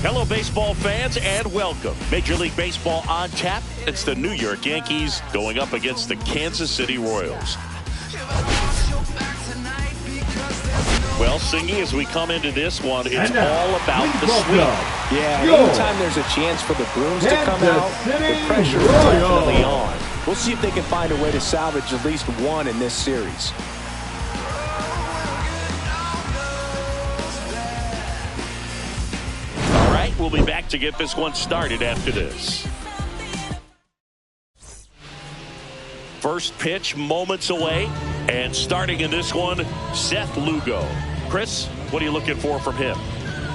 Hello, baseball fans, and welcome. Major League Baseball on tap. It's the New York Yankees going up against the Kansas City Royals. Well, Singy, as we come into this one, it's all about the sweep. Yeah, anytime there's a chance for the Brooms to come out, the pressure is definitely on. We'll see if they can find a way to salvage at least one in this series. All right, we'll be back to get this one started after this. First pitch moments away, and starting in this one, Seth Lugo. Chris, what are you looking for from him?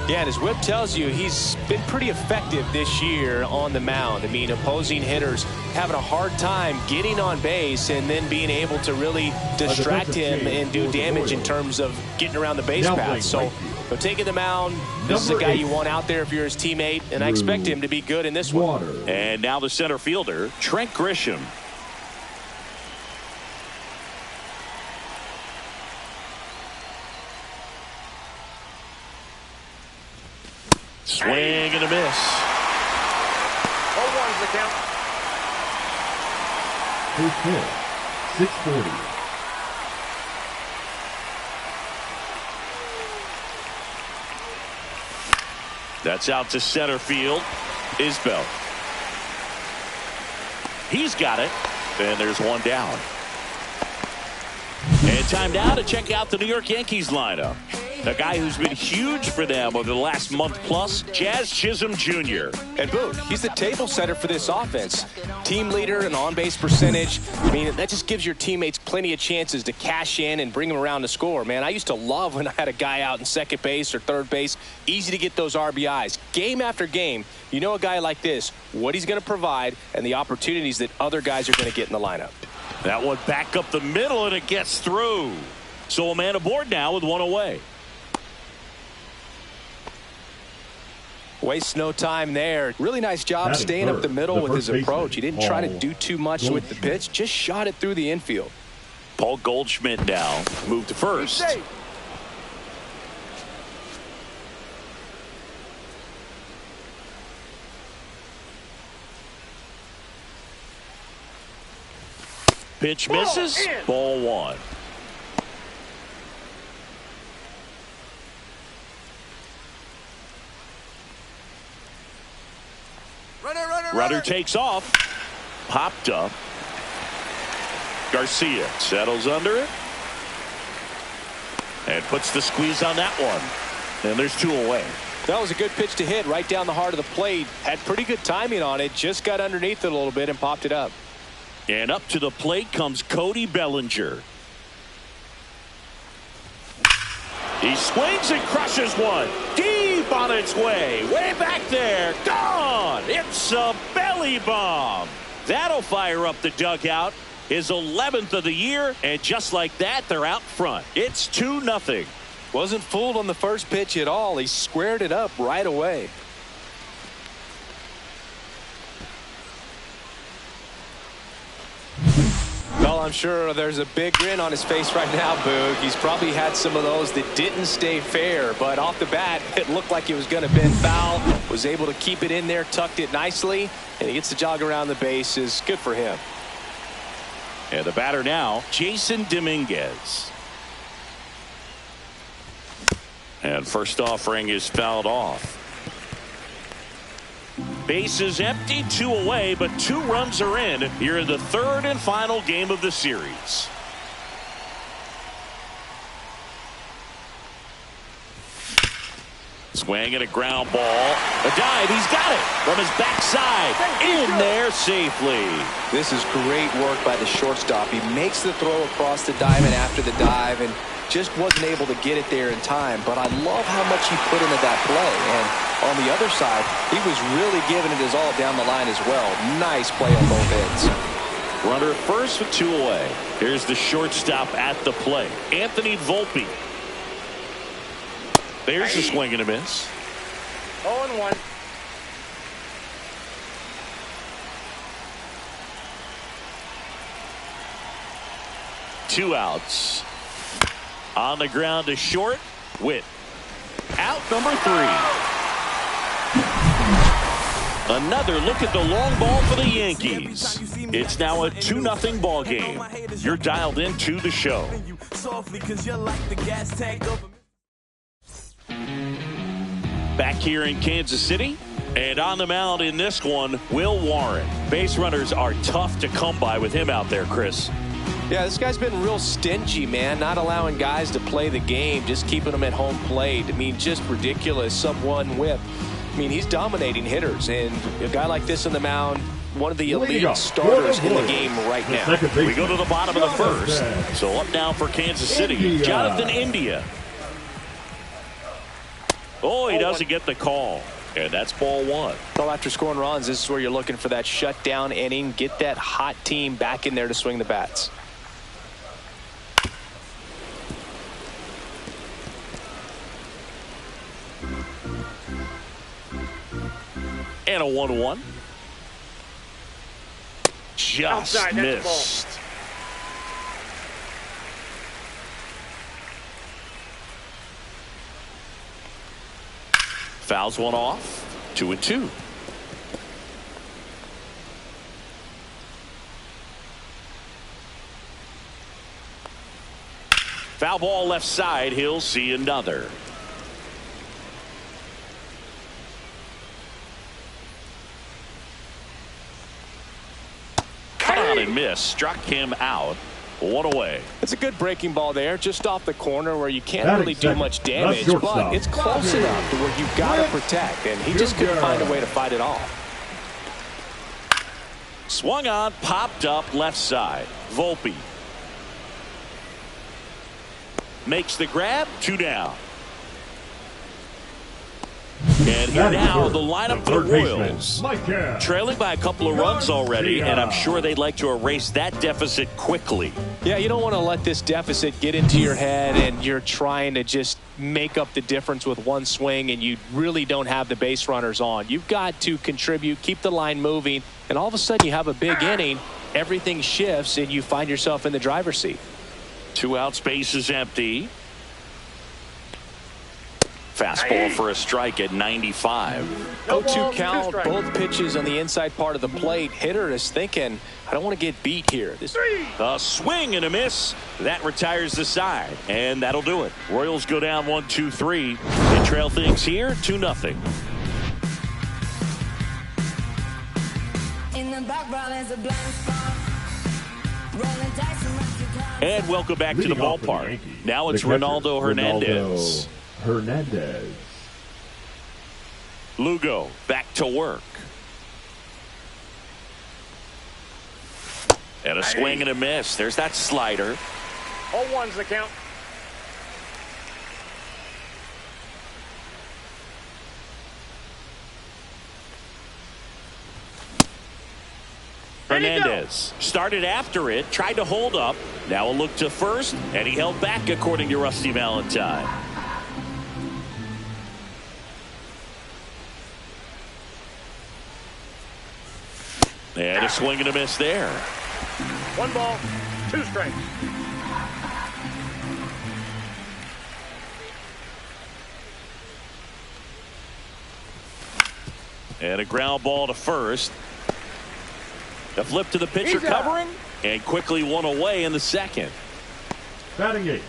Yeah, and his whip tells you he's been pretty effective this year on the mound. I mean, opposing hitters having a hard time getting on base and then being able to really distract him and do damage in terms of getting around the base path. So, taking the mound, this is a guy you want out there if you're his teammate, and I expect him to be good in this one. And now the center fielder, Trent Grisham. Swing and a miss. 0-1's the count. 640. That's out to center field. Isbell. He's got it. And there's one down. And time now to check out the New York Yankees lineup. A guy who's been huge for them over the last month plus, Jazz Chisholm Jr. And Boog, he's the table setter for this offense. Team leader and on-base percentage. I mean, that just gives your teammates plenty of chances to cash in and bring them around to score. Man, I used to love when I had a guy out in second base or third base. Easy to get those RBIs. Game after game, you know a guy like this, what he's going to provide and the opportunities that other guys are going to get in the lineup. That one back up the middle, and it gets through. So a man aboard now with one away. Wastes no time there. Really nice job staying up the middle with his approach. He didn't try to do too much with the pitch, just shot it through the infield. Paul Goldschmidt now moved to first. Pitch misses. Ball one. Runner takes off. Popped up. Garcia settles under it. And puts the squeeze on that one. And there's two away. That was a good pitch to hit right down the heart of the plate. Had pretty good timing on it. Just got underneath it a little bit and popped it up. And up to the plate comes Cody Bellinger. He swings and crushes one. Deep on its way. Way back there. Gone. It's a belly bomb. That'll fire up the dugout. His 11th of the year. And just like that, they're out front. It's 2-0. Wasn't fooled on the first pitch at all. He squared it up right away. Well, I'm sure there's a big grin on his face right now, Boog. He's probably had some of those that didn't stay fair, but off the bat, it looked like it was going to bend foul. Was able to keep it in there, tucked it nicely, and he gets the jog around the bases. Good for him. And the batter now, Jason Dominguez. And first offering is fouled off. Bases empty, two away, but 2 runs are in here in the third and final game of the series. Swing and a ground ball. A dive. He's got it from his backside. In there safely. This is great work by the shortstop. He makes the throw across the diamond after the dive and just wasn't able to get it there in time. But I love how much he put into that play. And on the other side, he was really giving it his all down the line as well. Nice play on both ends. Runner at first with 2 away. Here's the shortstop at the plate, Anthony Volpe. There's the swing and a miss. 0-1. Two outs. On the ground to short. Witt. Out number 3. Another look at the long ball for the Yankees. It's now a 2-0 ball game. You're dialed into the show. Back here in Kansas City, and on the mound in this one, Will Warren. Base runners are tough to come by with him out there, Chris. Yeah, this guy's been real stingy, man, not allowing guys to play the game, just keeping them at home plate. I mean, just ridiculous, sub-1 whip. I mean, he's dominating hitters, and a guy like this on the mound, one of the elite starters in the game right now. We go to the bottom of the first. So up now for Kansas City, Jonathan India. Oh, he doesn't get the call. And that's ball 1. Well, after scoring runs, this is where you're looking for that shutdown inning. Get that hot team back in there to swing the bats. And a 1-1. Just outside, missed. Fouls one off. 2-2. Foul ball left side. He'll see another. Cut on and miss. Struck him out. 1 away. It's a good breaking ball there, just off the corner where you can't really do much damage, but it's close enough to where you've got to protect, and he just couldn't find a way to fight it off. Swung on, popped up left side. Volpe makes the grab. 2 down. And here now the lineup for the Royals. Trailing by a couple of runs already, and I'm sure they'd like to erase that deficit quickly. Yeah, you don't want to let this deficit get into your head and you're trying to just make up the difference with one swing and you really don't have the base runners on. You've got to contribute, keep the line moving, and all of a sudden you have a big inning, everything shifts, and you find yourself in the driver's seat. 2 outs, base is empty. Fastball for a strike at 95. 0-2 count, both pitches on the inside part of the plate. Hitter is thinking, I don't want to get beat here. A swing and a miss. That retires the side, and that'll do it. Royals go down 1-2-3. They trail things here 2-0. And welcome back to the ballpark. Now it's Ronaldo Hernandez. Lugo back to work. And a swing and a miss. There's that slider. 0-1's the count. Hernandez started after it, tried to hold up. Now a look to first, and he held back according to Rusty Valentine. And a swing and a miss there. 1 ball, 2 strikes. And a ground ball to first. The flip to the pitcher covering, and quickly 1 away in the second. Batting 8.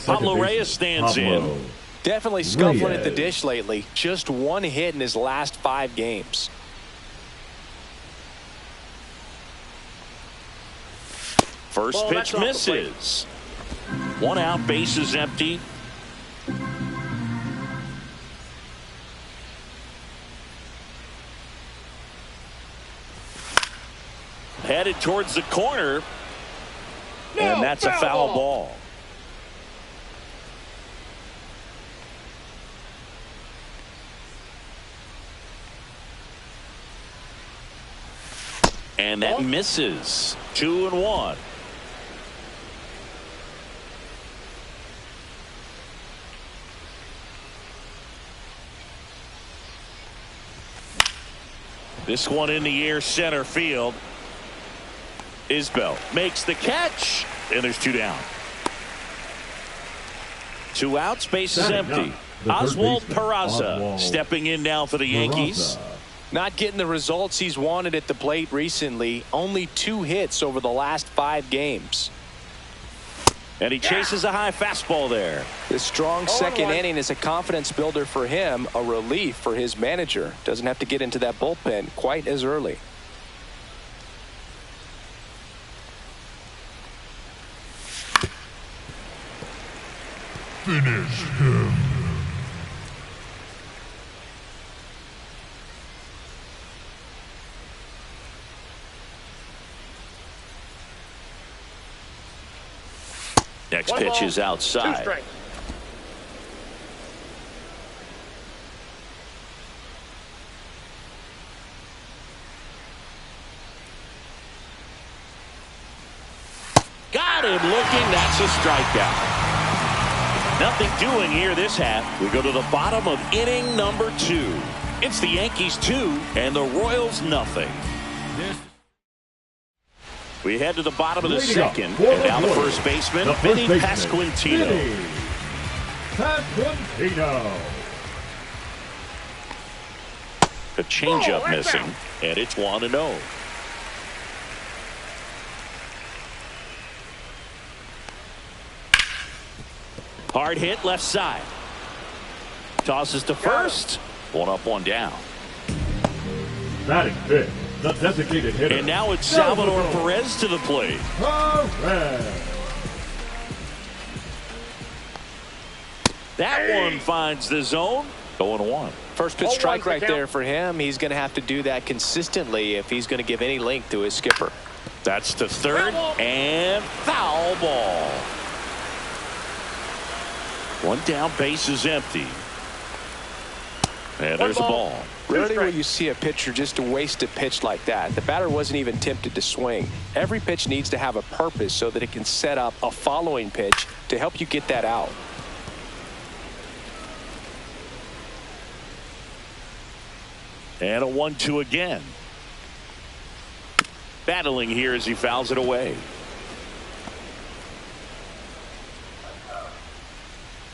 Pablo Reyes stands in. Definitely scuffling at the dish lately. Just 1 hit in his last 5 games. First pitch misses. 1 out, base is empty. Headed towards the corner. And that's a foul ball. And that misses. 2-1. This one in the air, center field. Isbell makes the catch, and there's 2 down. 2 outs, base is empty. Oswald Peraza stepping in now for the Yankees. Not getting the results he's wanted at the plate recently. Only 2 hits over the last 5 games. And he chases a high fastball there. This strong second inning is a confidence builder for him, a relief for his manager. Doesn't have to get into that bullpen quite as early. Finish him. Next pitch is outside. 2 strikes. Got him looking. That's a strikeout. Nothing doing here this half. We go to the bottom of inning number 2. It's the Yankees 2 and the Royals nothing. We head to the bottom of the second, and now the first baseman, Vinny Pasquantino. A changeup missing, and it's 1-0. Hard hit left side. Tosses to first. 1 up, 1 down. Batting fifth, the designated hitter. And now it's Salvador Perez to the plate. That one finds the zone. 0-1. First pitch strike right there for him. He's going to have to do that consistently if he's going to give any length to his skipper. That's the third and foul ball. 1 down, base is empty. And there's a ball. Rarely will you see a pitcher just waste a pitch like that. The batter wasn't even tempted to swing. Every pitch needs to have a purpose so that it can set up a following pitch to help you get that out. And a 1-2 again. Battling here as he fouls it away.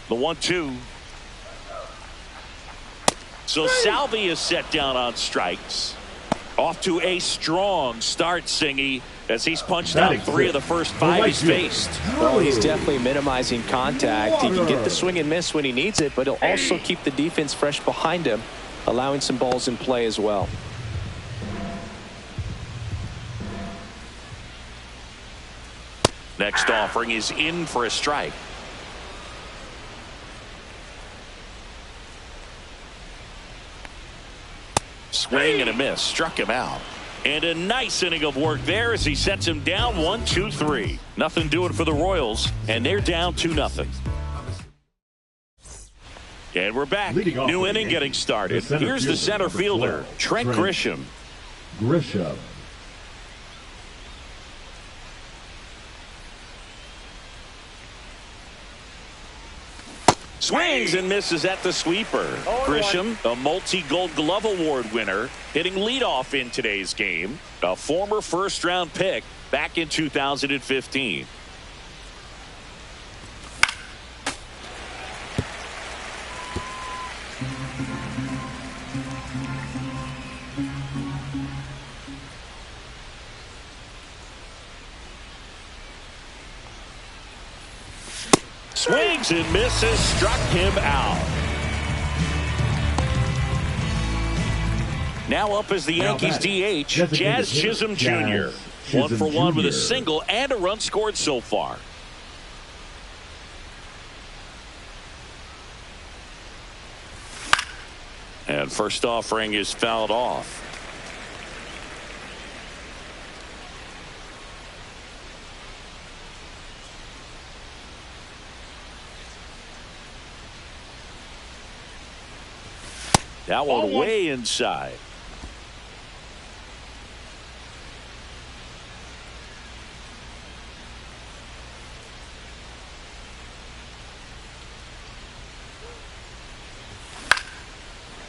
The 1-2. So Salvi is set down on strikes. Off to a strong start, Singy, as he's punched out 3 of the first 5 he's faced. Well, he's definitely minimizing contact. He can get the swing and miss when he needs it, but he'll also keep the defense fresh behind him, allowing some balls in play as well. Next offering is in for a strike. Swing and a miss. Struck him out. And a nice inning of work there as he sets him down 1-2-3. Nothing doing for the Royals, and they're down 2-0. And we're back. New inning getting started. Here's the center fielder, Trent Grisham. Swings and misses at the sweeper. Grisham, a multi-Gold Glove Award winner, hitting leadoff in today's game. A former first-round pick back in 2015. Swings and misses, struck him out. Now up as the Yankees DH, Jazz Chisholm Jr. 1 for 1 with a single and a run scored so far. And first offering is fouled off. That one way inside.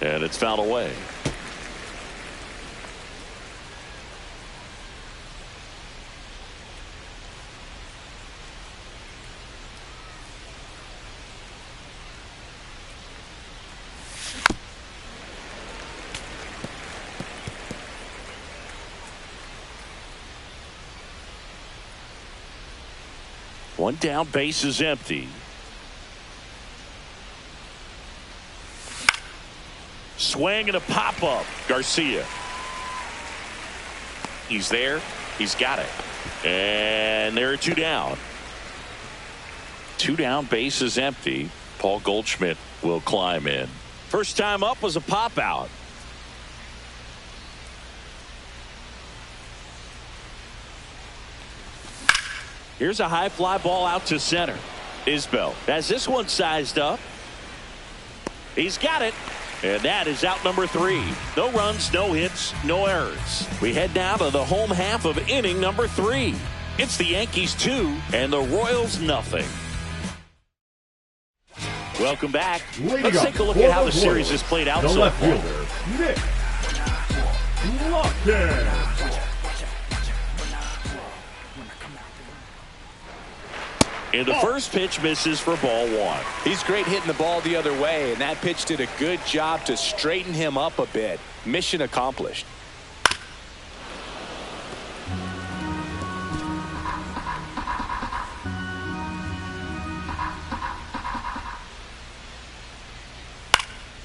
And it's fouled away. One down, base is empty. Swing and a pop-up. Garcia. He's there. He's got it. And there are two down. Two down, base is empty. Paul Goldschmidt will climb in. First time up was a pop-out. Here's a high fly ball out to center. Isbell has this one sized up. He's got it. And that is out number 3. No runs, no hits, no errors. We head now to the home half of inning number 3. It's the Yankees 2 and the Royals nothing. Welcome back. Let's take a look at how the series has played out so far. Nick Lockton. And the first pitch misses for ball 1. He's great hitting the ball the other way, and that pitch did a good job to straighten him up a bit. Mission accomplished.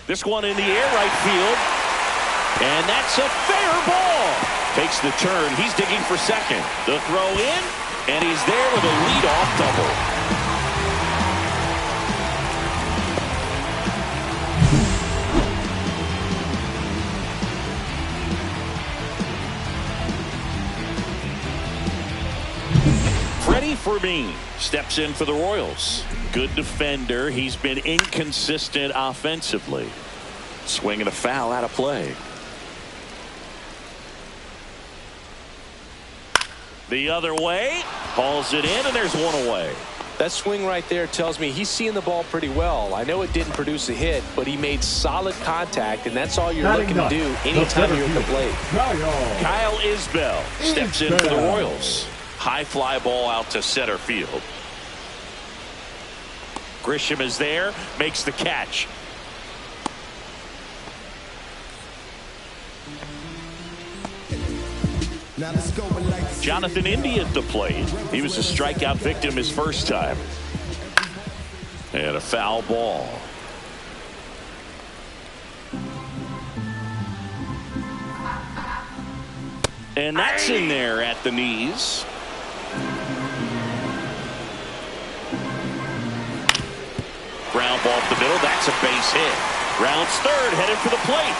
This one in the air, right field. And that's a fair ball. Takes the turn. He's digging for second. The throw in. And he's there with a leadoff double. Freddie Fermin steps in for the Royals. Good defender. He's been inconsistent offensively. Swinging a foul out of play. The other way, hauls it in, and there's one away. That swing right there tells me he's seeing the ball pretty well. I know it didn't produce a hit, but he made solid contact, and that's all you're looking to do anytime you're at the plate. Kyle Isbell steps in for the Royals. High fly ball out to center field. Grisham is there, makes the catch. Jonathan India at the plate. He was a strikeout victim his first time. And a foul ball. And that's in there at the knees. Ground ball up the middle. That's a base hit. Rounds third, headed for the plate.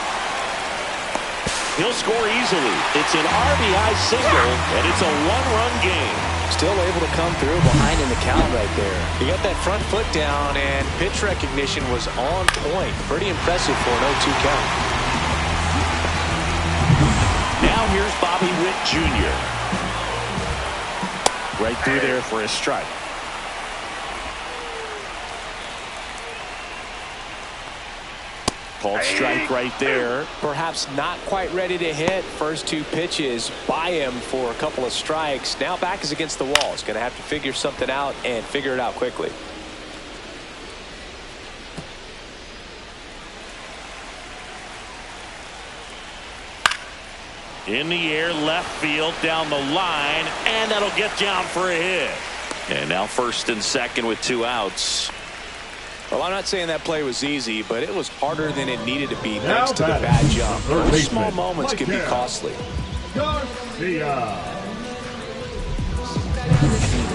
He'll score easily. It's an RBI single, and it's a one-run game. Still able to come through behind in the count right there. He got that front foot down, and pitch recognition was on point. Pretty impressive for an 0-2 count. Now here's Bobby Witt Jr. Right through there for a strike. Called strike right there. Perhaps not quite ready to hit. First 2 pitches by him for a couple of strikes. Now back is against the wall. He's going to have to figure something out and figure it out quickly. In the air, left field, down the line, and that'll get down for a hit. And now first and second with 2 outs. Well, I'm not saying that play was easy, but it was harder than it needed to be thanks to the bad jump. Those small moments can be costly.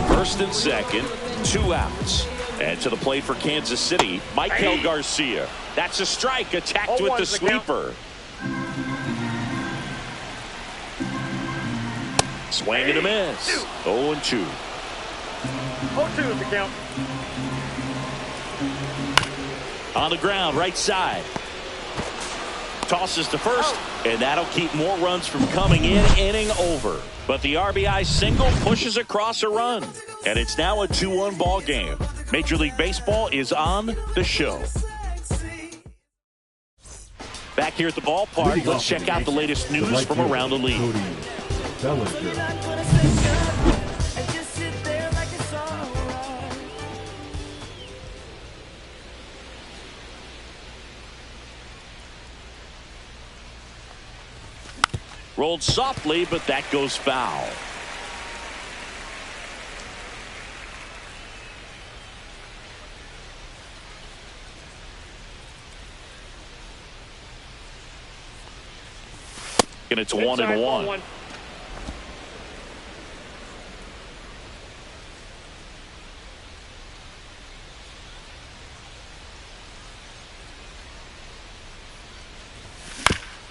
First and second, 2 outs. And to the plate for Kansas City, Michael Garcia. That's a strike, attacked with the sweeper. Swing and a miss. 0-2. 0-2 is the count. On the ground, right side. Tosses to first, and that'll keep more runs from coming in. Inning over. But the RBI single pushes across a run. And it's now a 2-1 ball game. Major League Baseball is on the show. Back here at the ballpark, let's check out the latest news from around the league. Rolled softly, but that goes foul. And it's 1-1.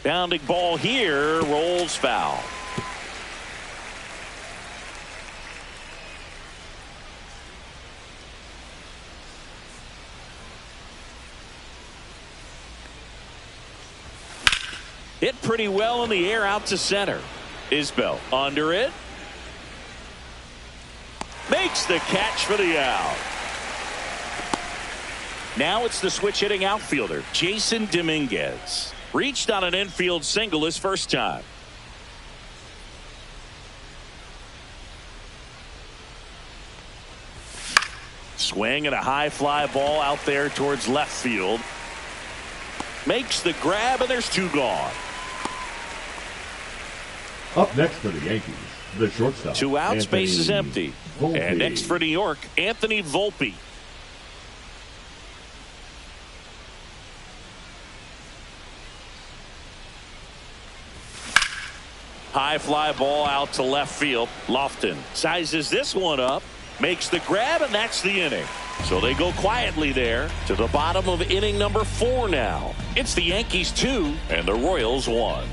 Bounding ball here, rolls foul. Hit pretty well in the air out to center. Isbell under it. Makes the catch for the out. Now it's the switch hitting outfielder, Jason Dominguez. Reached on an infield single his first time. Swing and a high fly ball out there towards left field. Makes the grab, and there's two gone. Up next for the Yankees, the shortstop. 2 outs, base is empty. Volpe. And next for New York, Anthony Volpe. High fly ball out to left field. Lofton sizes this one up, makes the grab, and that's the inning. So they go quietly there to the bottom of inning number 4 now. It's the Yankees 2 and the Royals 1.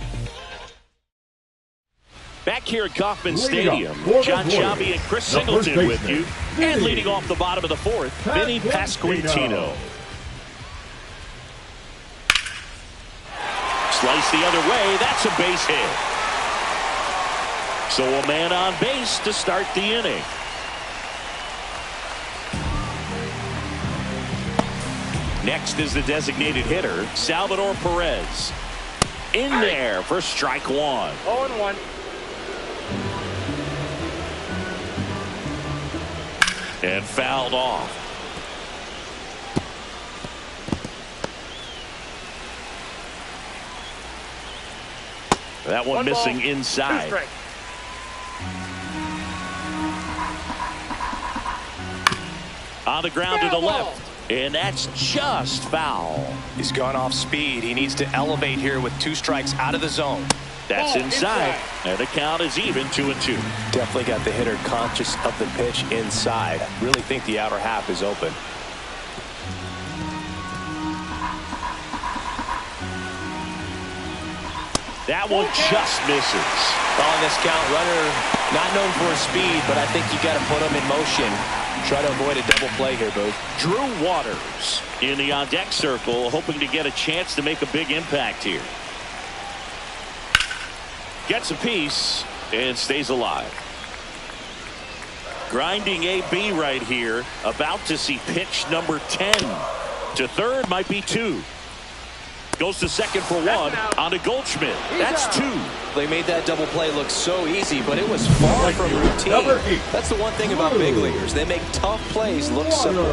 Back here at Kauffman Stadium, John Sciambi and Chris Singleton with you. And leading off the bottom of the 4th, Vinny Pasquantino. Slice the other way, that's a base hit. So a man on base to start the inning. Next is the designated hitter, Salvador Perez. In there for strike 1. 0-1. And fouled off. That one missing ball, inside. 2 strikes. On the ground to the left. And that's just foul. He's gone off speed. He needs to elevate here with 2 strikes out of the zone. That's inside. And the count is even 2-2. Definitely got the hitter conscious of the pitch inside. Really think the outer half is open. That one just misses. On this count, runner not known for his speed, but I think you got to put him in motion. Try to avoid a double play here, Booth. Drew Waters in the on-deck circle, hoping to get a chance to make a big impact here. Gets a piece and stays alive. Grinding AB right here, about to see pitch number 10. To third might be 2. Goes to second for 1 on to Goldschmidt. That's 2. They made that double play look so easy, but it was far from routine. That's the one thing about big leaguers. They make tough plays look simple.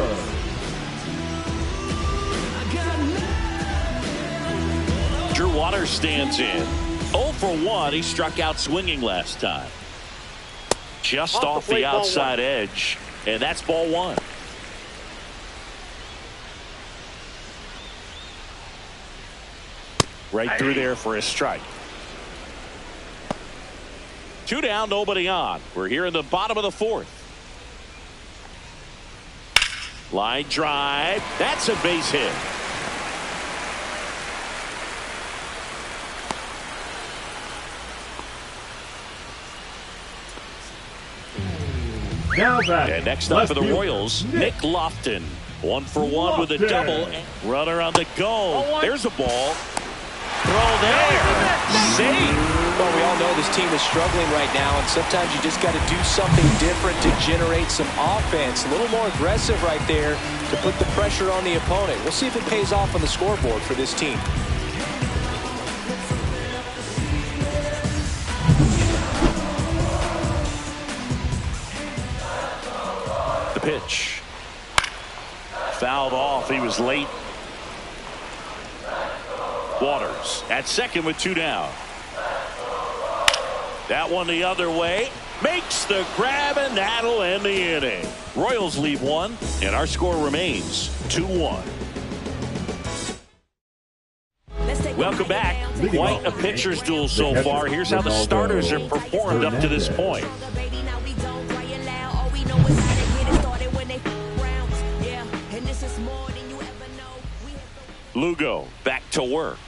Drew Waters stands in. 0 for 1. He struck out swinging last time. Just off the outside edge. And that's ball 1. Right through there for a strike. 2 down, nobody on. We're here in the bottom of the 4th. Line drive. That's a base hit. Now back. And next up for the Royals, Nick Lofton. 1 for 1 with a double. Runner on the go. There's a ball. Throw there. Safe. Well, we all know this team is struggling right now, and sometimes you just got to do something different to generate some offense. A little more aggressive right there to put the pressure on the opponent. We'll see if it pays off on the scoreboard for this team. The pitch. Fouled off. He was late. Waters at second with 2 down. That one the other way. Makes the grab, and that'll end the inning. Royals leave 1, and our score remains 2-1. Let's take Welcome back. Quite a pitcher's duel so far. Here's how the starters have performed up to this point. Lugo back to work.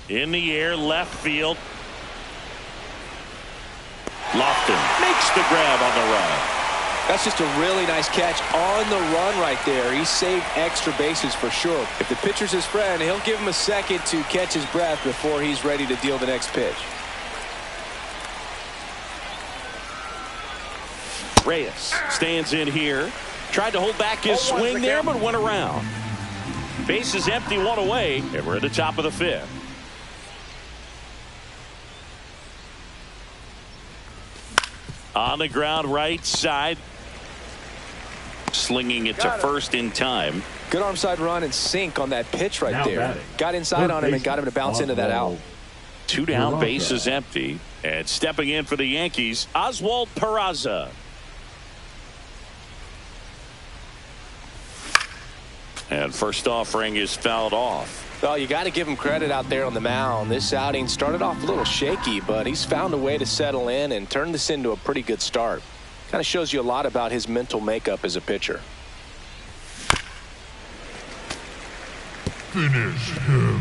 In the air, left field. Lofton makes the grab on the run. That's just a really nice catch on the run right there. He saved extra bases for sure. If the pitcher's his friend, he'll give him a second to catch his breath before he's ready to deal the next pitch. Reyes stands in here. Tried to hold back his swing there, but went around. Base is empty, one away, and we're at the top of the fifth. On the ground, right side. Slinging it to first in time. Good arm side run and sink on that pitch right Now there. batting. Got inside on him and got him to bounce into that out. 2 down, base is empty. And stepping in for the Yankees, Oswald Peraza. And first offering is fouled off. Well, you got to give him credit out there on the mound. This outing started off a little shaky, but he's found a way to settle in and turn this into a pretty good start. Kind of shows you a lot about his mental makeup as a pitcher. Finish him.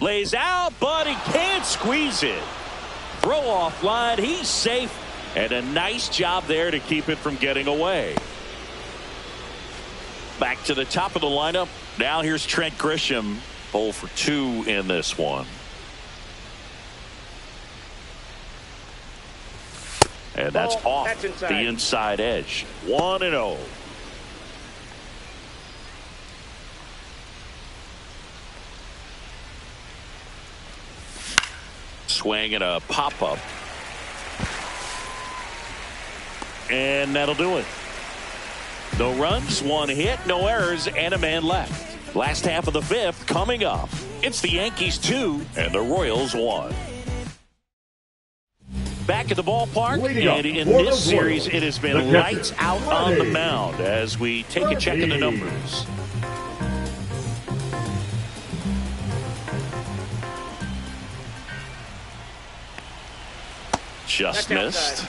Lays out, but he can't squeeze it. Throw off line. He's safe. And a nice job there to keep it from getting away. Back to the top of the lineup. Now here's Trent Grisham. 0 for 2 in this one. And that's off the inside edge. 1-0. Swing and a pop-up. And that'll do it. No runs, 1 hit, no errors, and a man left. Last half of the fifth coming up. It's the Yankees 2 and the Royals 1. Back at the ballpark, and in this series it has been lights out on the mound as we take a check of the numbers. Just missed.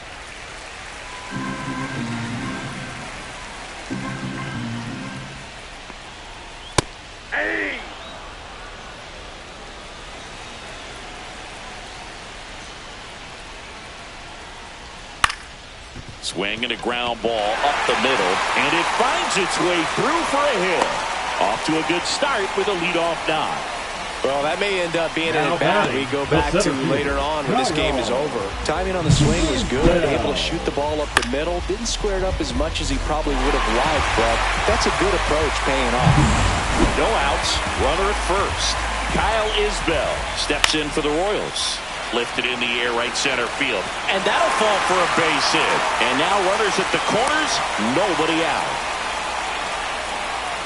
Hey! Swing and a ground ball up the middle, and it finds its way through for a hit. Off to a good start with a leadoff knock. Well, that may end up being an at-bat we go back to later on when this game is over. Timing on the swing was good, able to shoot the ball up the middle. Didn't square it up as much as he probably would have liked, but that's a good approach paying off. No outs, runner at first. Kyle Isbell steps in for the Royals. Lifted in the air right center field. And that'll fall for a base hit. And now runners at the corners, nobody out.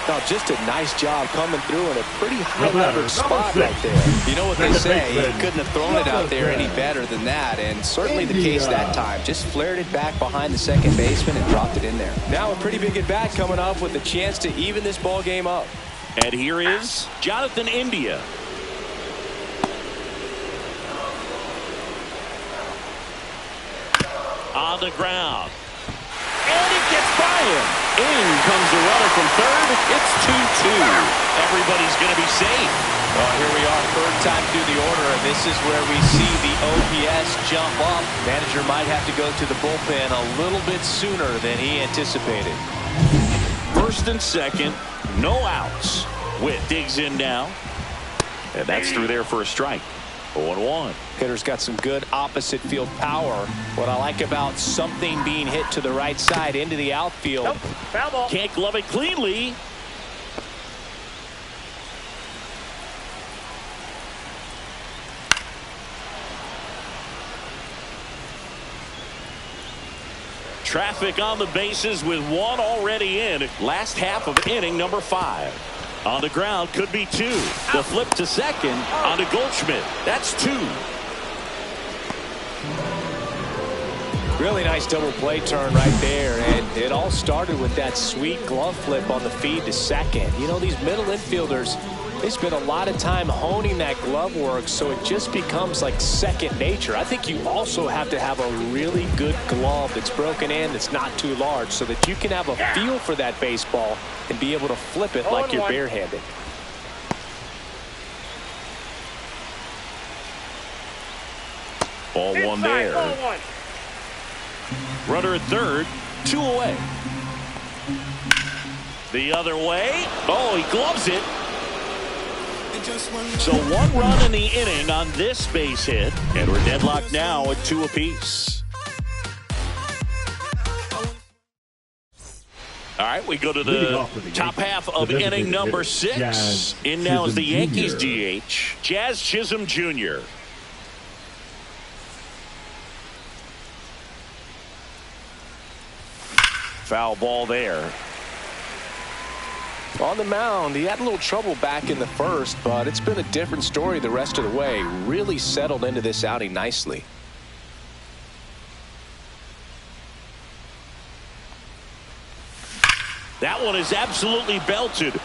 Now, just a nice job coming through in a pretty high-leverage spot right there. You know what they say, he couldn't have thrown it out there any better than that, and certainly the case that time. Just flared it back behind the second baseman and dropped it in there. Now a pretty big at-bat coming up with a chance to even this ball game up. And here is Jonathan India. On the ground. And it gets by him. In comes the runner from third. It's 2-2. Everybody's going to be safe. Well, here we are, third time through the order, and this is where we see the OPS jump up. Manager might have to go to the bullpen a little bit sooner than he anticipated. First and second, no outs. Witt digs in now. And that's through there for a strike. 0-1. Hitter's got some good opposite field power. What I like about something being hit to the right side into the outfield. Nope. Foul ball. Can't glove it cleanly. Traffic on the bases with one already in. Last half of inning number 5. On the ground, could be 2. The flip to second on to Goldschmidt. That's 2. Really nice double play turn right there, and it all started with that sweet glove flip on the feed to second. You know, these middle infielders, they spend a lot of time honing that glove work, so it just becomes like second nature. I think you also have to have a really good glove that's broken in, that's not too large, so that you can have a feel for that baseball and be able to flip it like you're barehanded. Ball one there. Runner at third, 2 away. The other way. Oh, he gloves it. So 1 run in the inning on this base hit, and we're deadlocked now at 2 apiece. All right, we go to the top half of inning number 6. In now is the Yankees DH, Jazz Chisholm Jr. Foul ball there. On the mound, he had a little trouble back in the first, but it's been a different story the rest of the way. Really settled into this outing nicely. That one is absolutely belted.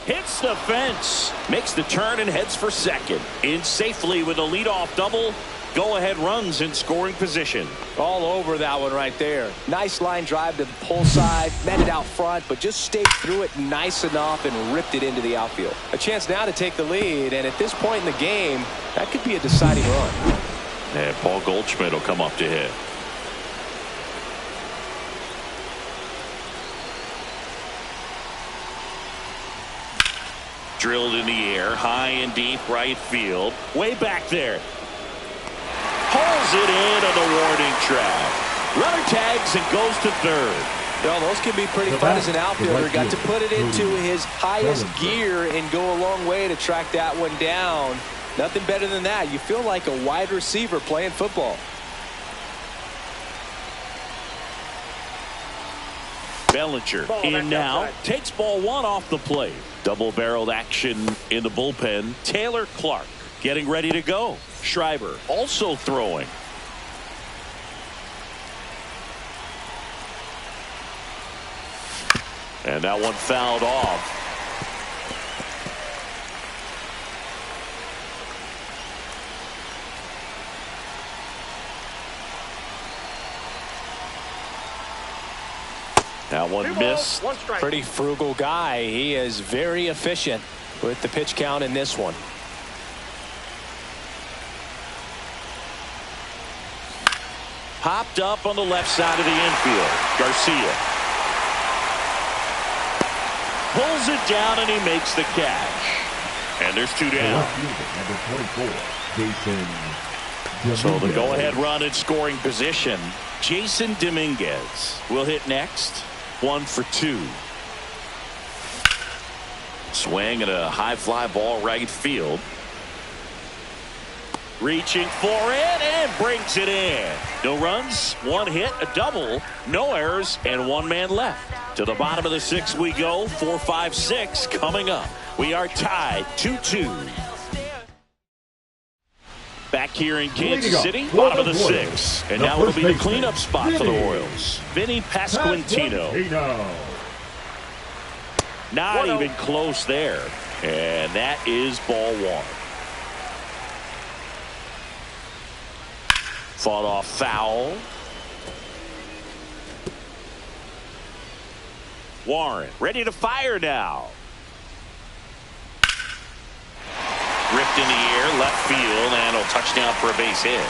Hits the fence. Makes the turn and heads for second. In safely with a leadoff double. Go-ahead runs in scoring position. All over that one right there. Nice line drive to the pull side. Met it out front, but just stayed through it nice enough and ripped it into the outfield. A chance now to take the lead, and at this point in the game, that could be a deciding run. And Paul Goldschmidt will come up to hit. Drilled in the air, high and deep right field. Way back there. Pulls it in on the warning track. Runner tags and goes to third. Well, those can be pretty fun as an outfielder. Got to put it into his highest gear and go a long way to track that one down. Nothing better than that. You feel like a wide receiver playing football. Bellinger in now. Takes ball 1 off the plate. Double-barreled action in the bullpen. Taylor Clark getting ready to go. Schreiber also throwing. And that one fouled off. That one missed. Pretty frugal guy. He is very efficient with the pitch count in this one. Popped up on the left side of the infield. Garcia pulls it down and he makes the catch. And there's 2 down. So the go-ahead run in scoring position. Jason Dominguez will hit next. 1 for 2. Swing and a high fly ball right field. Reaching for it and brings it in. No runs, 1 hit, a double, no errors, and 1 man left. To the bottom of the 6th we go. 4, 5, 6 coming up. We are tied 2-2. Back here in Kansas City, bottom of the 6th. And now it'll be the cleanup spot for the Royals. Vinny Pasquantino. Not even close there. And that is ball 1. Fought off foul. Warren ready to fire now. Ripped in the air, left field, and a touchdown for a base hit.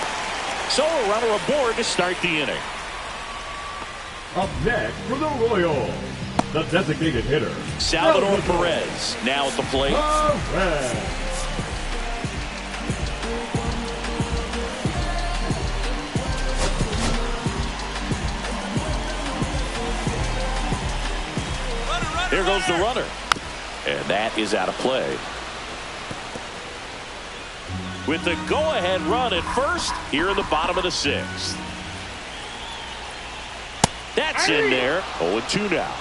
So a runner aboard to start the inning. Up next for the Royals, the designated hitter, Salvador Perez now at the plate. Perez. Here goes the runner. And that is out of play. With the go-ahead run at first here in the bottom of the 6th. That's in there. 0-2 now.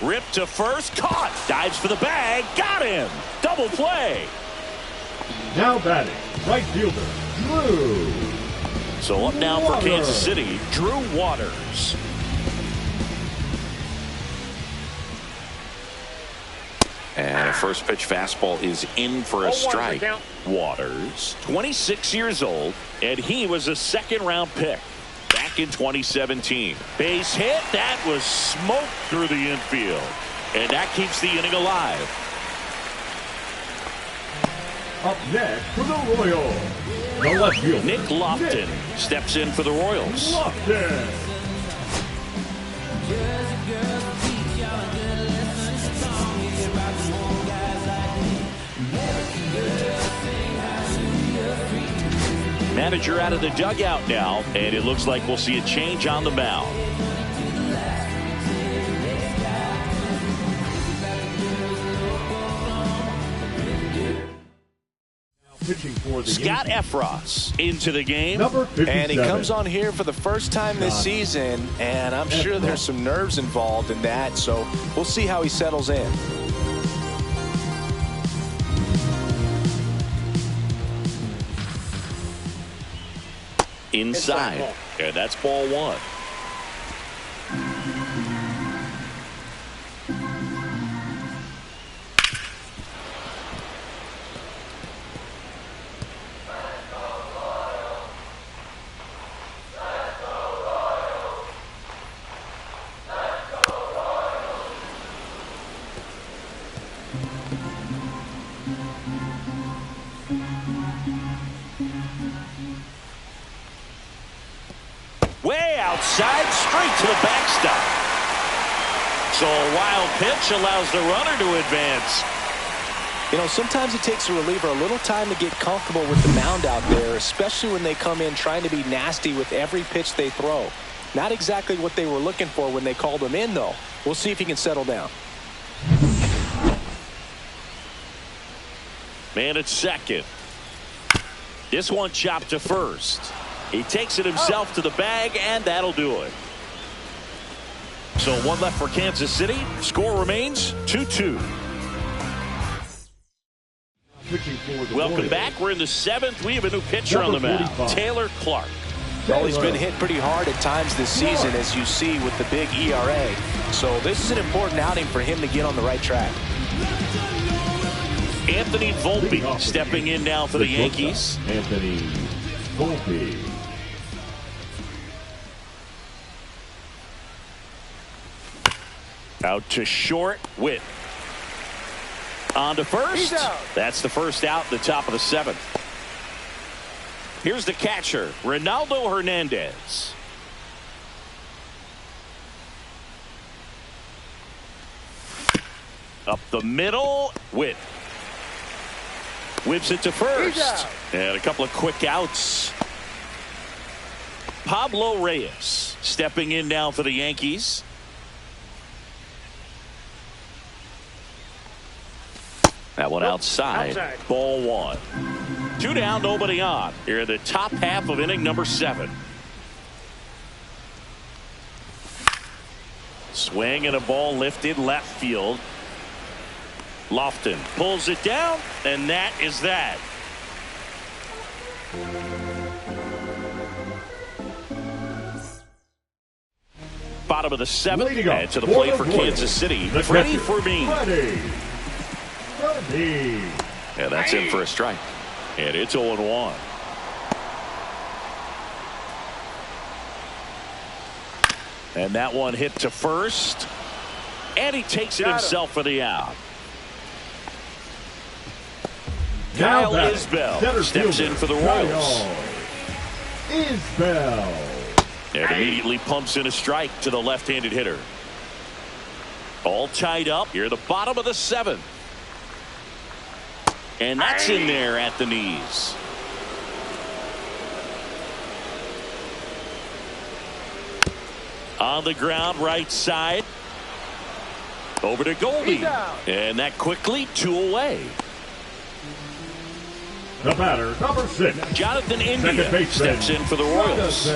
Ripped to first, caught, dives for the bag, got him. Double play. Now batting, right fielder, Drew. So up now for Kansas City, Drew Waters. And a first pitch fastball is in for a strike. Waters, 26 years old, and he was a second-round pick back in 2017. Base hit, that was smoked through the infield. And that keeps the inning alive. Up next for the Royals, the left fielder, Nick Lofton steps in for the Royals. Lofton. Manager out of the dugout now, and it looks like we'll see a change on the mound. Scott Efros into the game. And he comes on here for the first time this season, and I'm sure there's some nerves involved in that, so we'll see how he settles in. Inside, and that's ball one. Way outside, straight to the backstop. So a wild pitch allows the runner to advance. You know, sometimes it takes a reliever a little time to get comfortable with the mound out there, especially when they come in trying to be nasty with every pitch they throw. Not exactly what they were looking for when they called him in, though. We'll see if he can settle down. Man at second. This one chopped to first. He takes it himself to the bag, and that'll do it. So one left for Kansas City. Score remains 2-2. Welcome back. We're in the seventh. We have a new pitcher on the mound, Taylor Clark. Well, he's been hit pretty hard at times this season, as you see with the big ERA. So this is an important outing for him to get on the right track. Anthony Volpe stepping in now for the Yankees. Anthony Volpe. Out to short, Witt. On to first. That's the first out at the top of the seventh. Here's the catcher, Ronaldo Hernandez. Up the middle, Witt. Whips it to first. And a couple of quick outs. Pablo Reyes stepping in now for the Yankees. That one outside. Ball one. 2 down, nobody on. Here in the top half of inning number 7. Swing and a ball lifted left field. Lofton pulls it down, and that is that. Bottom of the 7th, and to the plate for Kansas City, Freddie Fermin. And that's in for a strike. And it's 0-1. And that one hit to first. And he takes it himself for the out. Kyle Isbell steps in for the Royals. Isbell. And immediately pumps in a strike to the left-handed hitter. All tied up here at the bottom of the 7th. And that's in there at the knees. On the ground, right side. Over to Goldie. And that quickly 2 away. The batter, number 6. Jonathan India steps in for the Royals.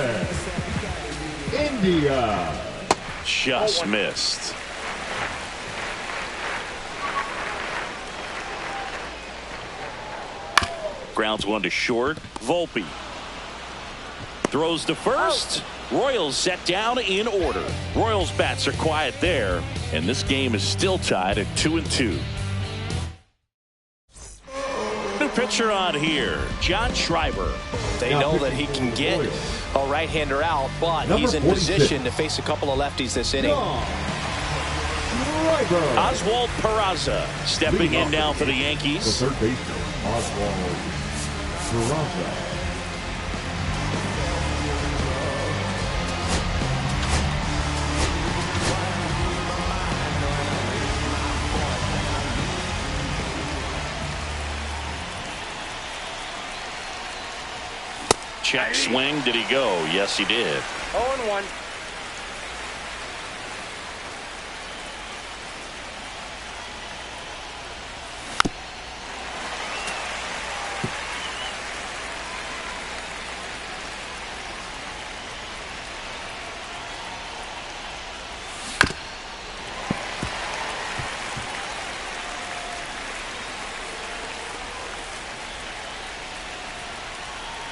India. Just missed. Grounds one to short. Volpe throws to first. Royals set down in order. Royals bats are quiet there, and this game is still tied at 2-2. New pitcher on here, John Schreiber. They know that he can get a right-hander out, but he's in position to face a couple of lefties this inning. Oswald Peraza stepping in now for the Yankees. The third baseman, Oswald Peraza. Check swing. Did he go? Yes, he did. 0-1.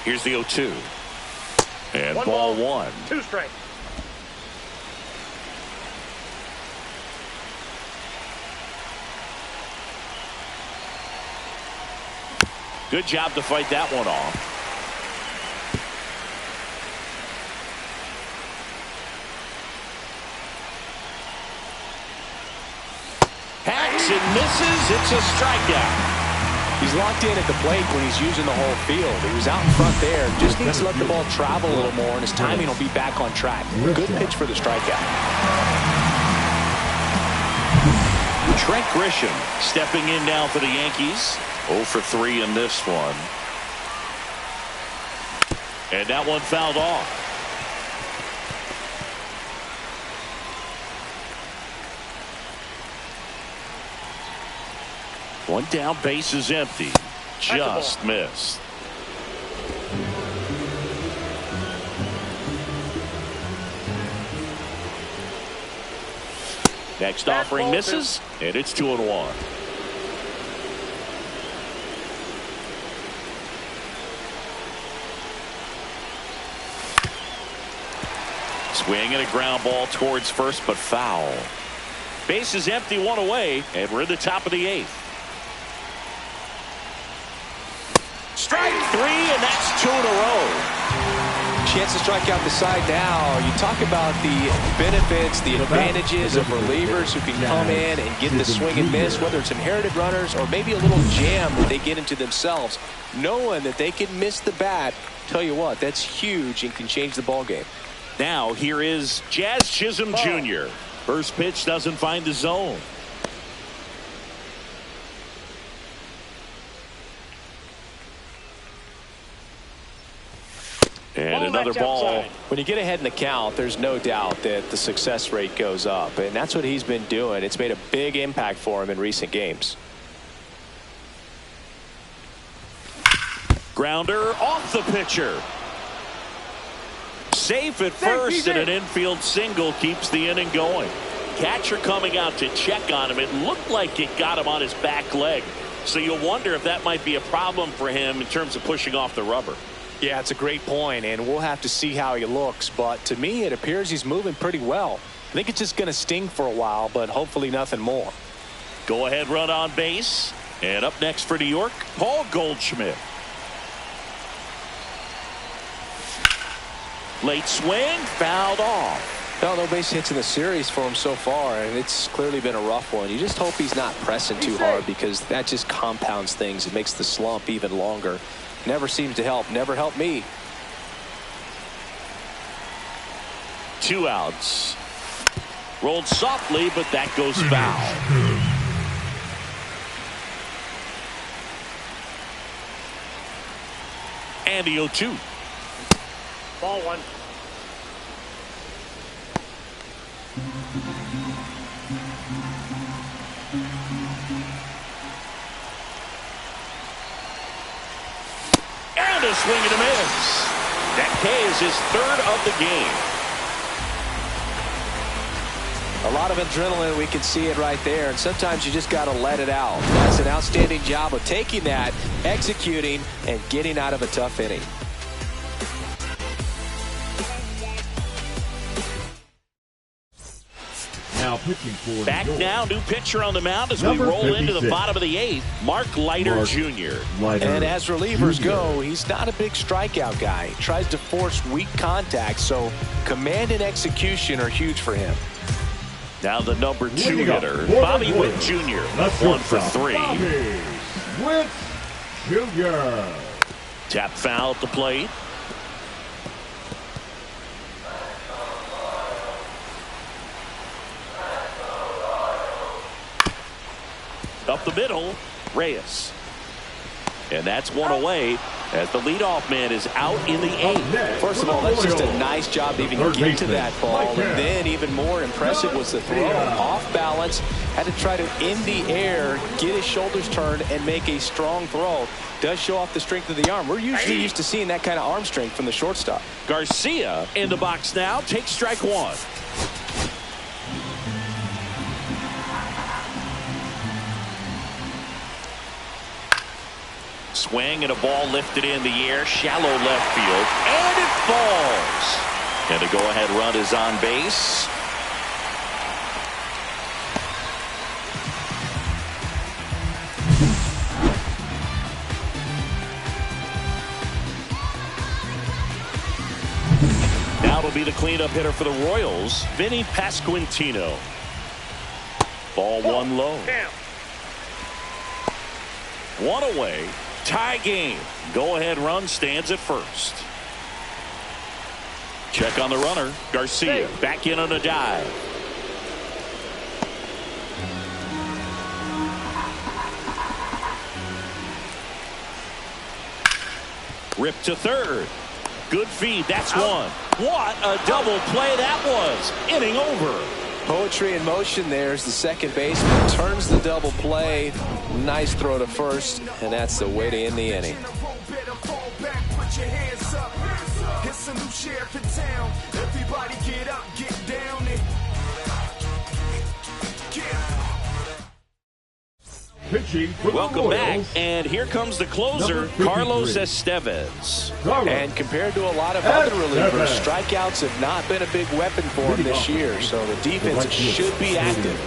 Here's the 0-2. And One ball ball, one. 2 strikes. Good job to fight that one off. Hacks and misses. It's a strikeout. He's locked in at the plate when he's using the whole field. He was out in front there. Just needs to let the ball travel a little more, and his timing will be back on track. Good pitch for the strikeout. Trent Grisham stepping in now for the Yankees. 0 for 3 in this one. And that one fouled off. One down, base is empty. Just missed. Next offering misses, and it's 2-1. Swing and a ground ball towards first, but foul. Base is empty, one away, and we're in the top of the 8th. Strike 3, and that's 2 in a row. Chance to strike out the side now. You talk about the benefits, the advantages of relievers who can come in and get the swing and miss, whether it's inherited runners or maybe a little jam that they get into themselves. Knowing that they can miss the bat, tell you what, that's huge and can change the ball game. Now here is Jazz Chisholm Jr. First pitch doesn't find the zone. And another ball. When you get ahead in the count, there's no doubt that the success rate goes up, and that's what he's been doing. It's made a big impact for him in recent games. Grounder off the pitcher. Safe at first, and an infield single keeps the inning going. Catcher coming out to check on him. It looked like it got him on his back leg. So you'll wonder if that might be a problem for him in terms of pushing off the rubber. Yeah, it's a great point, and we'll have to see how he looks. But to me, it appears he's moving pretty well. I think it's just going to sting for a while, but hopefully nothing more. Go ahead run on base. And up next for New York, Paul Goldschmidt. Late swing, fouled off. Well, no base hits in the series for him so far, and it's clearly been a rough one. You just hope he's not pressing too hard, because that just compounds things. It makes the slump even longer. Never seems to help. Never helped me. 2 outs. Rolled softly, but that goes foul. And the 0-2. Ball 1. And a swing and a miss. That K is his 3rd of the game. A lot of adrenaline, we can see it right there, and sometimes you just got to let it out. That's an outstanding job of taking that, executing, and getting out of a tough inning. Now pitching for back now, new pitcher on the mound as we roll 56. Into the bottom of the 8th, Mark Leiter Jr. And as relievers go, he's not a big strikeout guy. He tries to force weak contact, so command and execution are huge for him. Now the number 2 hitter, Bobby Witt Jr. 1 for 3. Bobby Witt Jr. Tap foul at the plate. Up the middle, Reyes. And that's one away as the leadoff man is out in the 8th. First of all, that's just a nice job to even get to that ball. And then even more impressive was the throw. Off balance, had to try to in the air, get his shoulders turned, and make a strong throw. Does show off the strength of the arm. We're usually used to seeing that kind of arm strength from the shortstop. Garcia in the box now, takes strike 1. Swing and a ball lifted in the air, shallow left field, and it falls. And the go-ahead run is on base. Now it'll be the cleanup hitter for the Royals, Vinny Pasquantino. Ball 1 low. 1 away. Tie game. Go-ahead run stands at first. Check on the runner. Garcia back in on a dive. Rip to third. Good feed. That's 1. What a double play that was. Inning over. Poetry in motion there as the second baseman turns the double play. Nice throw to first, and that's the way to end the inning. Welcome back, and here comes the closer, Carlos Estevez. And compared to a lot of other relievers, strikeouts have not been a big weapon for him this year, so the defense should be active.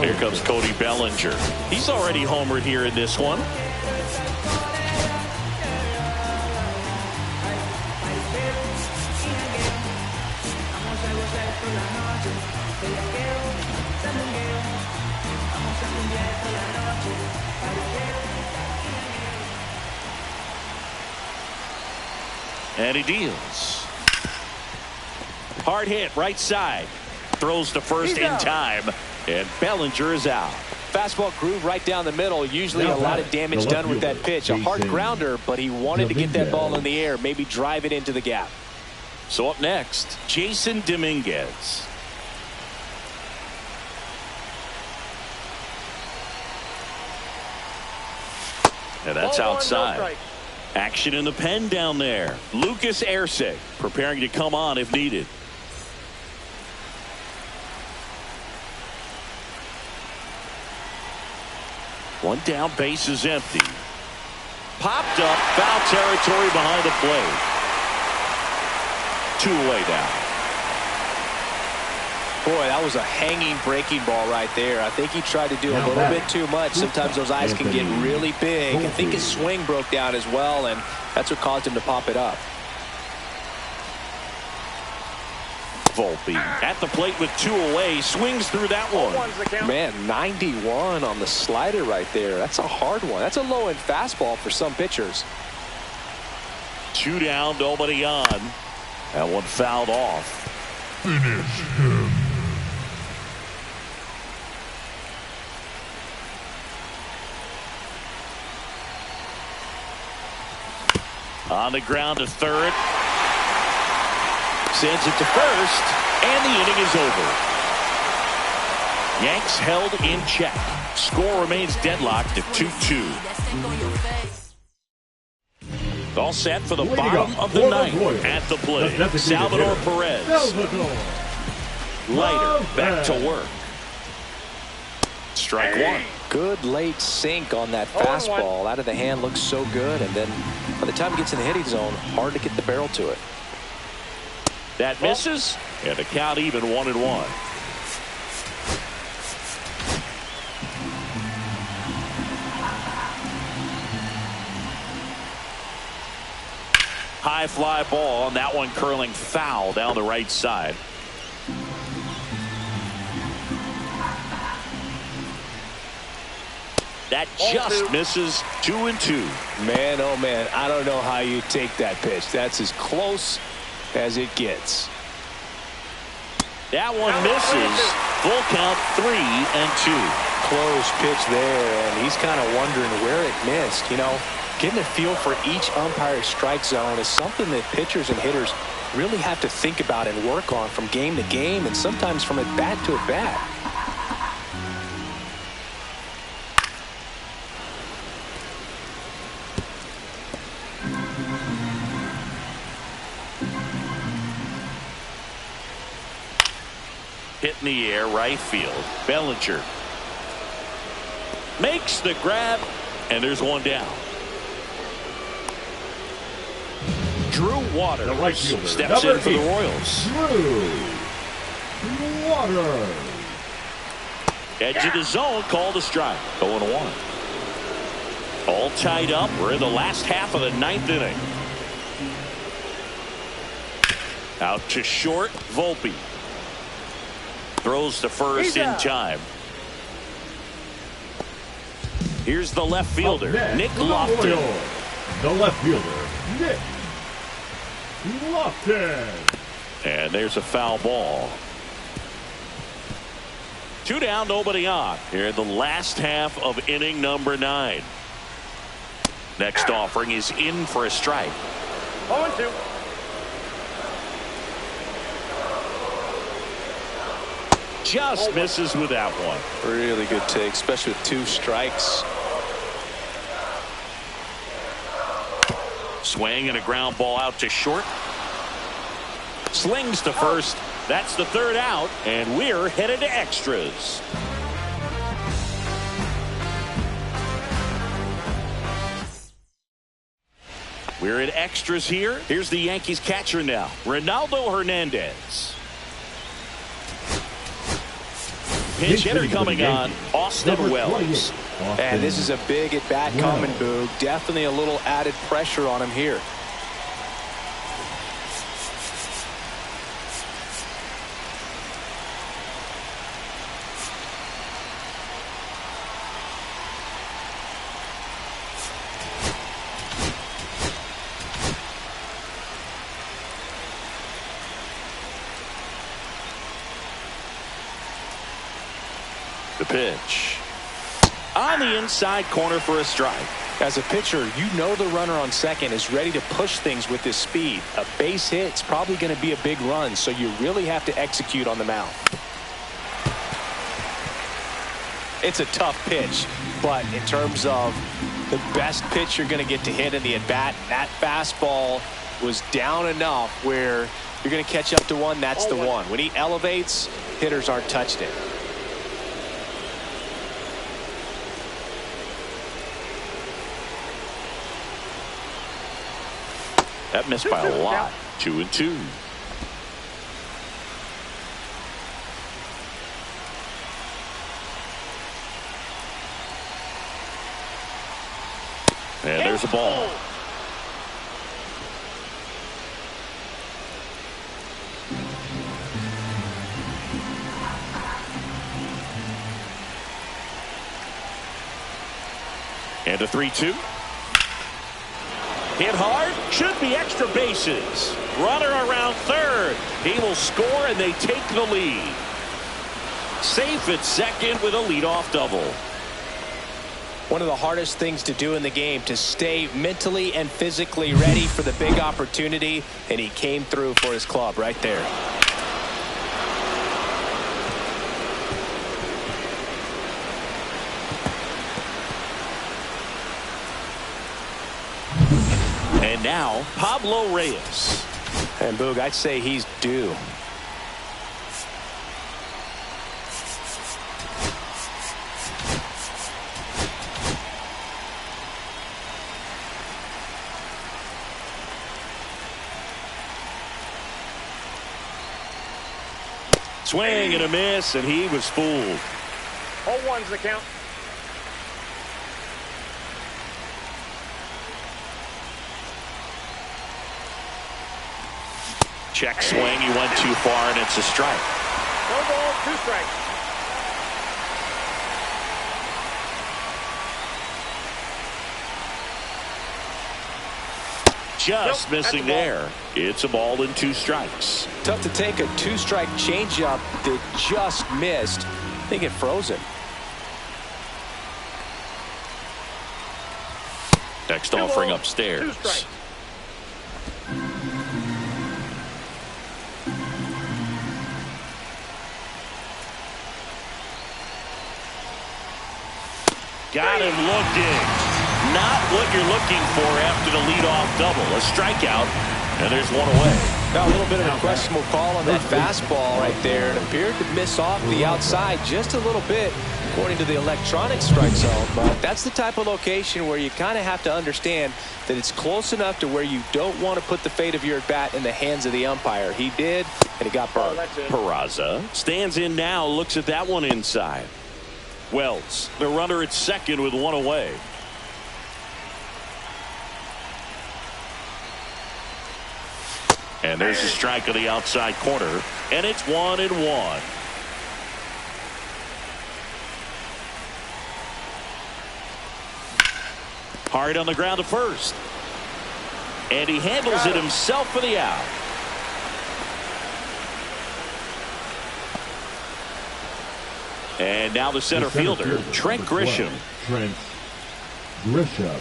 Here comes Cody Bellinger. He's already homered here in this one. And he deals. Hard hit, right side. Throws to first in time. And Bellinger is out. Fastball groove right down the middle. Usually a lot of damage done with that pitch. A hard grounder, but he wanted to get that ball in the air. Maybe drive it into the gap. So up next, Jason Dominguez. And that's outside. Action in the pen down there. Lucas Erceg preparing to come on if needed. One down, base is empty. Popped up, foul territory behind the plate. 2 away now. Boy, that was a hanging breaking ball right there. I think he tried to do a little bit too much. Sometimes those eyes can get really big. I think his swing broke down as well, and that's what caused him to pop it up. Volpe at the plate with 2 away, swings through that one. Man, 91 on the slider right there. That's a hard one. That's a low-end fastball for some pitchers. 2 down, nobody on. That one fouled off. Finish him. On the ground to third. Sends it to first, and the inning is over. Yanks held in check. Score remains deadlocked at 2-2. All set for the bottom of the ninth. At the plate, Salvador Perez. Leiter back to work. Strike one. Good late sink on that fastball. Out of the hand, looks so good. And then by the time it gets in the hitting zone, hard to get the barrel to it. That misses. And the count even 1-1. High fly ball, and that one curling foul down the right side. That just misses. 2-2. Man, oh man, I don't know how you take that pitch. That's as close as it gets. That one misses. Full count 3-2. Close pitch there, and he's kind of wondering where it missed. You know, getting a feel for each umpire's strike zone is something that pitchers and hitters really have to think about and work on from game to game, and sometimes from at bat to at bat. Hit in the air, right field. Bellinger makes the grab, and there's one down. Drew Waters, The right fielder, steps in for the Royals. Drew Waters. Edge of the zone, called a strike. 0-1. All tied up. We're in the last half of the 9th inning. Out to short, Volpe. Throws to first in time. Here's the left fielder, Nick Lofton. The left fielder, Nick Lofton. And there's a foul ball. 2 down, nobody on. Here in the last half of inning number 9. Next offering is in for a strike. 0-2. Just misses with that one. Really good take, especially with 2 strikes. Swing and a ground ball out to short. Slings to first. That's the 3rd out, and we're headed to extras. We're at extras here. Here's the Yankees catcher now, Ronaldo Hernandez. Pinch hitter coming on, Austin Wells. And this is a big at-bat coming, Boog. Definitely a little added pressure on him here. The pitch. On the inside corner for a strike. As a pitcher, you know the runner on second is ready to push things with his speed. A base hit's probably going to be a big run, so you really have to execute on the mound. It's a tough pitch, but in terms of the best pitch you're going to get to hit in the at-bat, that fastball was down enough where you're going to catch up to one. That's the one. When he elevates, hitters aren't touched it. That missed by a lot. 2-2. And there's a ball. And a 3-2. Hit hard, should be extra bases. Runner around third. He will score, and they take the lead. Safe at second with a leadoff double. One of the hardest things to do in the game, to stay mentally and physically ready for the big opportunity, and he came through for his club right there. And now, Pablo Reyes. And Boog, I'd say he's due. Swing and a miss, and he was fooled. 0-1's the count. Check swing. He went too far, and it's a strike. No ball, 2 strikes. Just Nope, missing that's a ball. there. It's a ball and 2 strikes. Tough to take a 2-strike changeup that just missed. I think it froze him. Next 2 offering balls, upstairs. 2 strikes. Got him looking. Not what you're looking for after the leadoff double. A strikeout, and there's 1 away. Now a little bit of a questionable call on that fastball right there. It appeared to miss off the outside just a little bit, according to the electronic strike zone. But that's the type of location where you kind of have to understand that it's close enough to where you don't want to put the fate of your at-bat in the hands of the umpire. He did, and he got burned. Peraza stands in now, looks at that one inside. Wells, the runner at second with 1 away. And there's a strike on the outside corner, and it's 1-1. Hard on the ground to first. And he handles it himself for the out. And now the center fielder, Trent Grisham. Trent Grisham.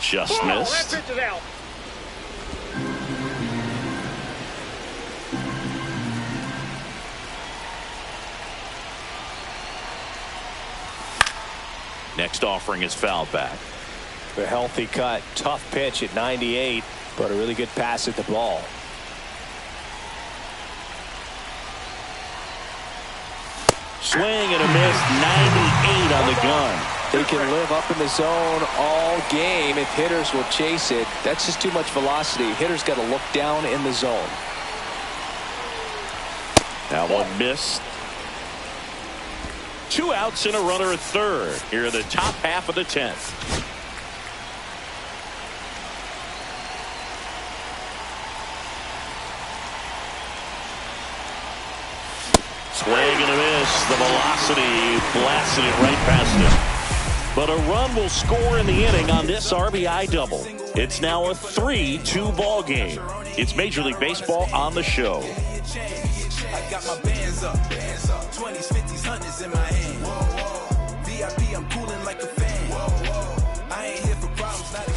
Just That missed. pitch is out. Next offering is fouled back. A healthy cut, tough pitch at 98, but a really good pass at the ball. Swing and a miss, 98 on the gun. They can live up in the zone all game if hitters will chase it. That's just too much velocity. Hitters got to look down in the zone. That one missed. 2 outs and a runner at third here in the top half of the 10th. Swing and a miss. The velocity blasted it right past him. But a run will score in the inning on this RBI double. It's now a 3-2 ball game. It's Major League Baseball on the show. I got my bands up, 20s, 50s, 100s in my hand. VIP, I'm cooling like a fan. I ain't here for problems, not again.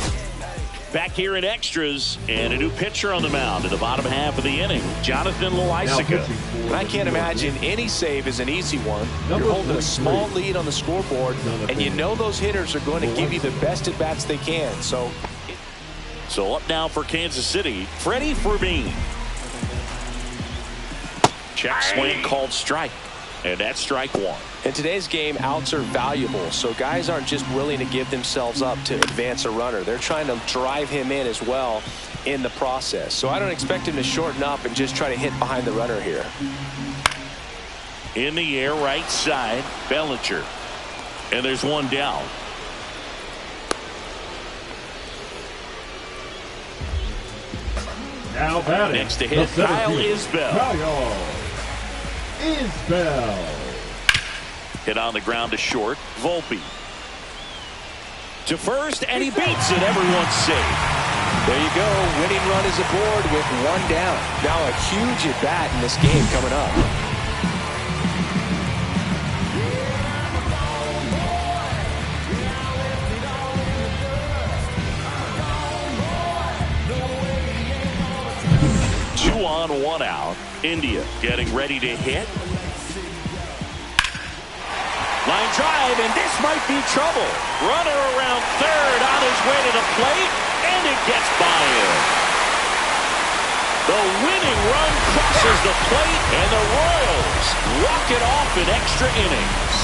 Back here in extras, and a new pitcher on the mound in the bottom half of the inning, Jonathan Loaisiga. I can't imagine any save is an easy one. You're holding a small lead on the scoreboard, and you know those hitters are going to give you the best at-bats they can. So up now for Kansas City, Freddie Fermin. Check swing called strike, and that's strike 1. in today's game, outs are valuable, so guys aren't just willing to give themselves up to advance a runner. They're trying to drive him in as well in the process. So I don't expect him to shorten up and just try to hit behind the runner here. In the air, right side, Bellinger. And there's one down. Now batting. Next to hit, Kyle Isbell. Kyle Isbell. Hit on the ground to short. Volpe. To first, and he beats it. Everyone's safe. There you go. Winning run is aboard with one down. Now a huge at bat in this game coming up. Two on, one out. India getting ready to hit. Line drive, and this might be trouble. Runner around third on his way to the plate, and it gets by him. The winning run crosses the plate, and the Royals walk it off in extra innings.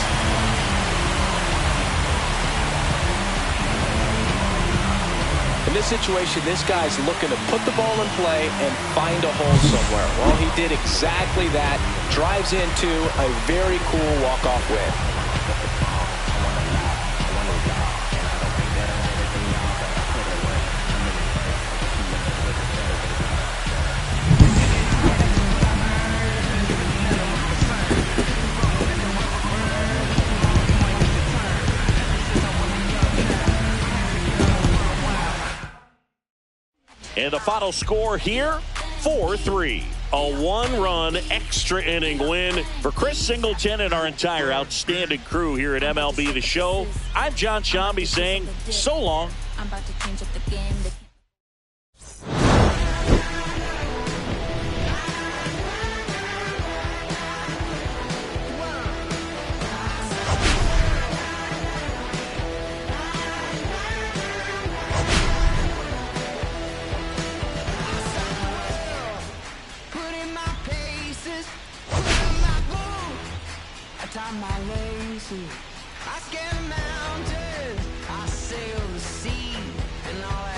In this situation, this guy's looking to put the ball in play and find a hole somewhere. Well, he did exactly that. Drives into a very cool walk-off win. And the final score here, 4-3. A one-run extra inning win for Chris Singleton and our entire outstanding crew here at MLB The Show. I'm John Shambi saying so long. I'm about to change up the game. My laces, I scale the mountains, I sail the sea, and all that.